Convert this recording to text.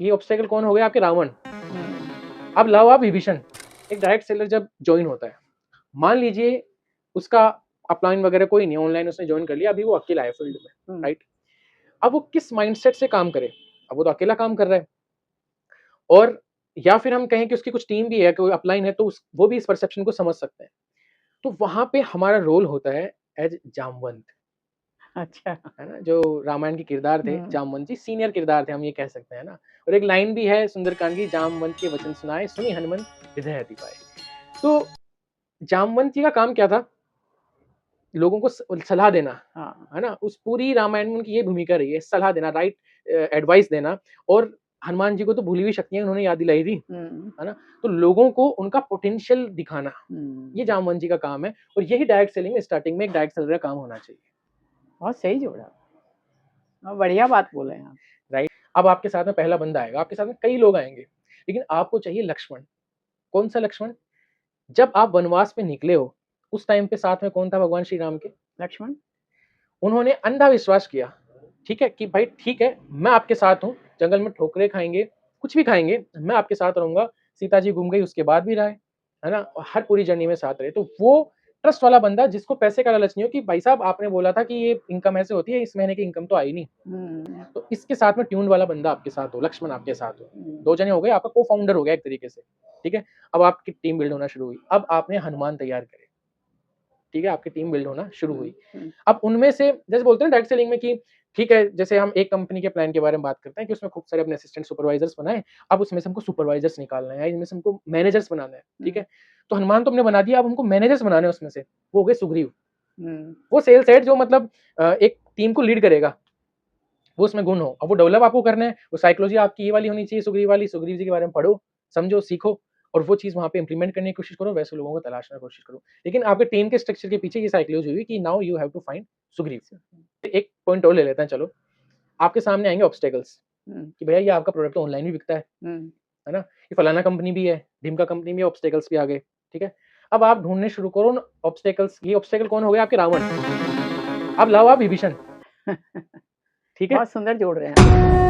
ये ऑब्स्टेकल कौन हो गए? आपके रावण। अब लाओ आप विभीषण। एक डायरेक्ट सेलर जब ज्वाइन होता है, मान लीजिए उसका अपलाइन वगैरह कोई नहीं, ऑनलाइन उसने ज्वाइन कर लिया, अभी वो अकेला है फील्ड में, राइट? अब वो किस माइंडसेट से काम करे? अब वो तो अकेला काम कर रहा है, और या फिर हम कहें कि उसकी कुछ टीम भी है, कोई अपलाइन है, तो वो भी इस परसेप्शन को समझ सकते हैं। तो वहां पे हमारा रोल होता है एज जामवंत। अच्छा, है ना, जो रामायण के किरदार थे जामवंत जी, सीनियर किरदार थे, हम ये कह सकते हैं ना। और एक लाइन भी है सुंदरकांड की, जामवंत के वचन सुनाए, सुनी हनुमंत हृदय अति पाए। तो जामवंत जी का काम क्या था? लोगों को सलाह देना। है ना, उस पूरी रामायण में उनकी ये भूमिका रही है, सलाह देना, राइट एडवाइस देना। और हनुमान जी को तो भूली हुई शक्तियां उन्होंने याद दिलाई थी, है ना। तो लोगों को उनका पोटेंशियल दिखाना, ये जामवंत जी का काम है। और यही डायरेक्ट सेलिंग में स्टार्टिंग में एक डायरेक्ट सेलर का काम होना चाहिए। बहुत सही जोड़ा, बढ़िया बात बोले हैं आप। राइट। अब आपके साथ में पहला बंदा आएगा, आपके साथ में कई लोग आएंगे, लेकिन आपको चाहिए लक्ष्मण। कौन सा लक्ष्मण? जब आप वनवास में निकले हो, उस टाइम पे साथ में कौन था भगवान श्री राम के? लक्ष्मण। उन्होंने अंधा विश्वास किया, ठीक है, कि भाई ठीक है, मैं आपके साथ हूँ, जंगल में ठोकरे खाएंगे, कुछ भी खाएंगे, मैं आपके साथ रहूंगा। सीता जी गुम गई, उसके बाद भी रहे, है ना, और हर पूरी जर्नी में साथ रहे। तो वो ट्रस्ट वाला बंदा, जिसको पैसे का लालच नहीं हो कि भाई साहब आपने बोला था कि ये इनकम ऐसे होती है, इस महीने की इनकम तो आई नहीं, तो इसके साथ में ट्यून वाला बंदा आपके साथ हो, लक्ष्मण आपके साथ हो। दो जने हो गए, आपका को फाउंडर हो गया एक तरीके से, ठीक है। अब आपकी टीम बिल्ड होना शुरू हुई, अब आपने हनुमान तैयार करे, ठीक है, आपकी टीम बिल्ड होना शुरू हुई। अब उनमें से जैसे बोलते हैं डायरेक्ट सेलिंग में कि ठीक है, जैसे हम एक कंपनी के प्लान के बारे में बात करते हैं कि उसमें खूब सारे अपने असिस्टेंट सुपरवाइजर्स बनाए, अब उसमें से हमको सुपरवाइजर्स निकालना है, इनमें से हमको मैनेजर्स बनाना है, ठीक है। तो हनुमान तो हमने बना दिया, अब हमको मैनेजर्स बनाने हैं उसमें से, वो हो गए सुग्रीव। वो सेल्स हेड जो मतलब एक टीम को लीड करेगा, वो उसमें गुण हो। अब वो डेवलप आपको करना है, वो साइकोलॉजी आपकी ये वाली होनी चाहिए, सुग्रीव वाली। सुग्रीव जी के बारे में पढ़ो, समझो, सीखो, और वो चीज वहां पे इंप्लीमेंट करने की कोशिश करो, वैसे लोगों को तलाशने की कोशिश करो। लेकिन आपके टीम के स्ट्रक्चर के पीछे ये साइकोलॉजी हुई कि now you have to find Sugriva. एक पॉइंट और ले लेते हैं, चलो। आपके सामने आएंगे ऑब्स्टेकल्स कि भैया ये आपका प्रोडक्ट तो ऑनलाइन भी बिकता है ना, ये फलाना कंपनी भी है, ढिमका कंपनी में ऑब्स्टेकल्स भी आ गए, ठीक है। अब आप ढूंढने शुरू करो ऑब्स्टेकल्स। ये ऑब्स्टेकल कौन हो गए? आपके रावण। अब लाओ आप विभीषण, ठीक है। बहुत सुंदर जोड़ रहे हैं।